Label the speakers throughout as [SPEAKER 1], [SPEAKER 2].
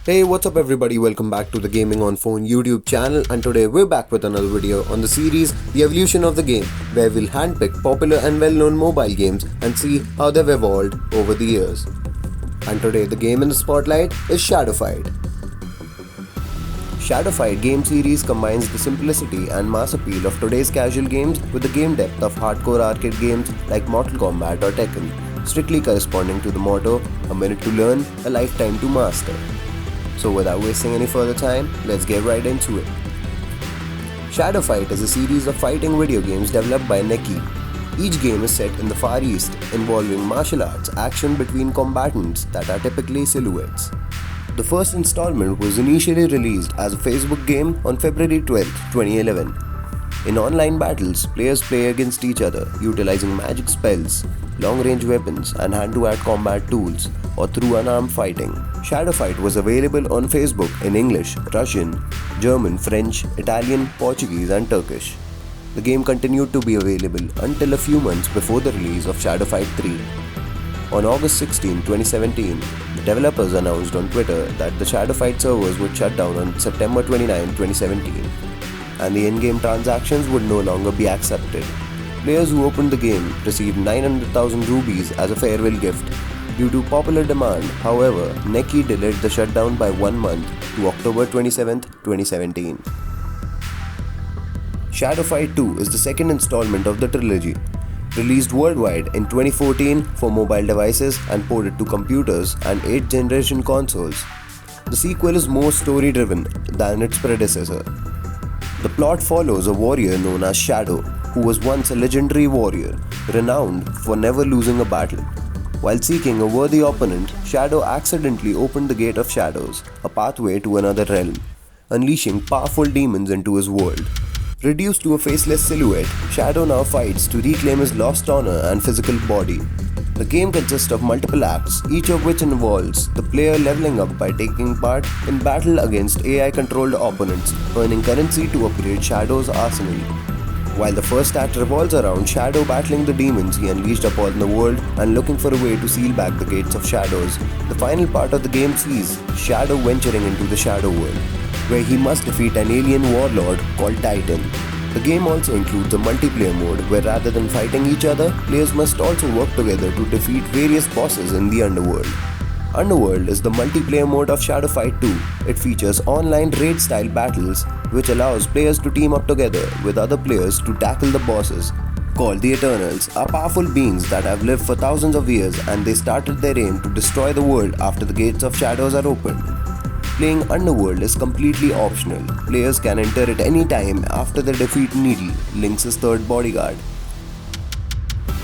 [SPEAKER 1] Hey, what's up everybody, welcome back to the Gaming on Phone YouTube channel, and today we're back with another video on the series The Evolution of the Game, where we'll handpick popular and well-known mobile games and see how they've evolved over the years. And today the game in the spotlight is Shadow Fight. Shadow Fight game series combines the simplicity and mass appeal of today's casual games with the game depth of hardcore arcade games like Mortal Kombat or Tekken, strictly corresponding to the motto, a minute to learn, a lifetime to master. So without wasting any further time, let's get right into it. Shadow Fight is a series of fighting video games developed by Neki. Each game is set in the Far East, involving martial arts action between combatants that are typically silhouettes. The first installment was initially released as a Facebook game on February 12, 2011. In online battles, players play against each other, utilizing magic spells, long-range weapons, and hand-to-hand combat tools, or through unarmed fighting. Shadow Fight was available on Facebook in English, Russian, German, French, Italian, Portuguese, and Turkish. The game continued to be available until a few months before the release of Shadow Fight 3. On August 16, 2017, the developers announced on Twitter that the Shadow Fight servers would shut down on September 29, 2017. And the in-game transactions would no longer be accepted. Players who opened the game received 900,000 rupees as a farewell gift. Due to popular demand, however, Neki delayed the shutdown by 1 month to October 27, 2017. Shadow Fight 2 is the second installment of the trilogy. Released worldwide in 2014 for mobile devices and ported to computers and 8th generation consoles. The sequel is more story-driven than its predecessor. The plot follows a warrior known as Shadow, who was once a legendary warrior, renowned for never losing a battle. While seeking a worthy opponent, Shadow accidentally opened the Gate of Shadows, a pathway to another realm, unleashing powerful demons into his world. Reduced to a faceless silhouette, Shadow now fights to reclaim his lost honor and physical body. The game consists of multiple acts, each of which involves the player leveling up by taking part in battle against AI-controlled opponents, earning currency to upgrade Shadow's arsenal. While the first act revolves around Shadow battling the demons he unleashed upon the world and looking for a way to seal back the Gates of Shadows, the final part of the game sees Shadow venturing into the Shadow World, where he must defeat an alien warlord called Titan. The game also includes a multiplayer mode where rather than fighting each other, players must also work together to defeat various bosses in the Underworld. Underworld is the multiplayer mode of Shadow Fight 2. It features online raid-style battles which allows players to team up together with other players to tackle the bosses. Called the Eternals, are powerful beings that have lived for thousands of years, and they started their aim to destroy the world after the Gates of Shadows are opened. Playing Underworld is completely optional. Players can enter at any time after they defeat Needle, Lynx's third bodyguard.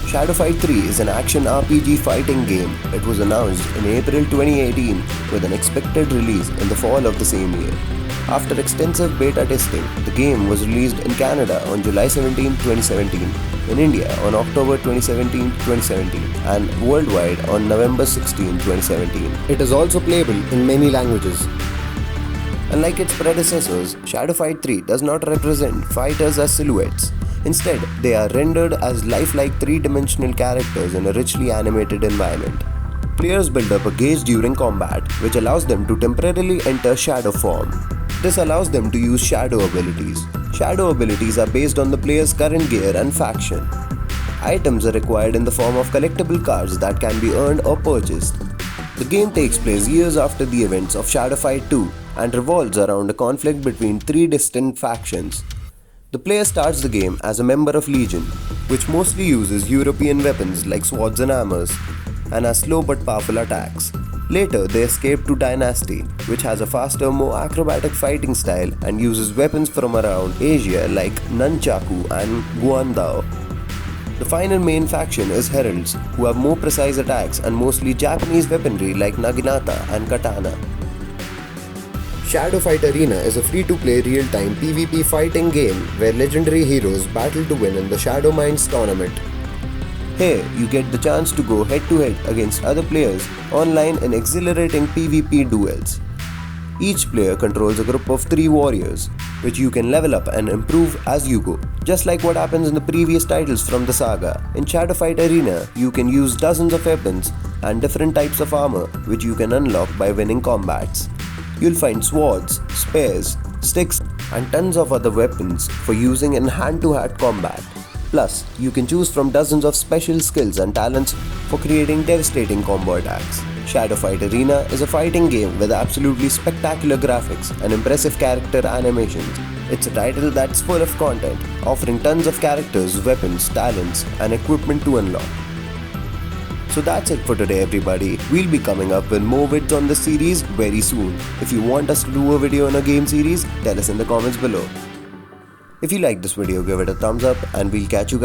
[SPEAKER 1] Shadow Fight 3 is an action RPG fighting game. It was announced in April 2018 with an expected release in the fall of the same year. After extensive beta testing, the game was released in Canada on July 17, 2017, in India on October 27, 2017, and worldwide on November 16, 2017. It is also playable in many languages. Unlike its predecessors, Shadow Fight 3 does not represent fighters as silhouettes. Instead, they are rendered as lifelike three-dimensional characters in a richly animated environment. Players build up a gauge during combat, which allows them to temporarily enter shadow form. This allows them to use shadow abilities. Shadow abilities are based on the player's current gear and faction. Items are required in the form of collectible cards that can be earned or purchased. The game takes place years after the events of Shadow Fight 2 and revolves around a conflict between three distinct factions. The player starts the game as a member of Legion, which mostly uses European weapons like swords and hammers, and has slow but powerful attacks. Later, they escape to Dynasty, which has a faster, more acrobatic fighting style and uses weapons from around Asia like Nunchaku and Guandao. The final main faction is Heralds, who have more precise attacks and mostly Japanese weaponry like Naginata and Katana. Shadow Fight Arena is a free-to-play real-time PvP fighting game where legendary heroes battle to win in the Shadow Mines tournament. Here, you get the chance to go head-to-head against other players online in exhilarating PvP duels. Each player controls a group of 3 warriors, which you can level up and improve as you go. Just like what happens in the previous titles from the saga, in Shadow Fight Arena, you can use dozens of weapons and different types of armor, which you can unlock by winning combats. You'll find swords, spears, sticks, and tons of other weapons for using in hand-to-hand combat. Plus, you can choose from dozens of special skills and talents for creating devastating combo attacks. Shadow Fight Arena is a fighting game with absolutely spectacular graphics and impressive character animations. It's a title that's full of content, offering tons of characters, weapons, talents, and equipment to unlock. So that's it for today, everybody. We'll be coming up with more vids on this series very soon. If you want us to do a video on a game series, tell us in the comments below. If you like this video, give it a thumbs up and we'll catch you guys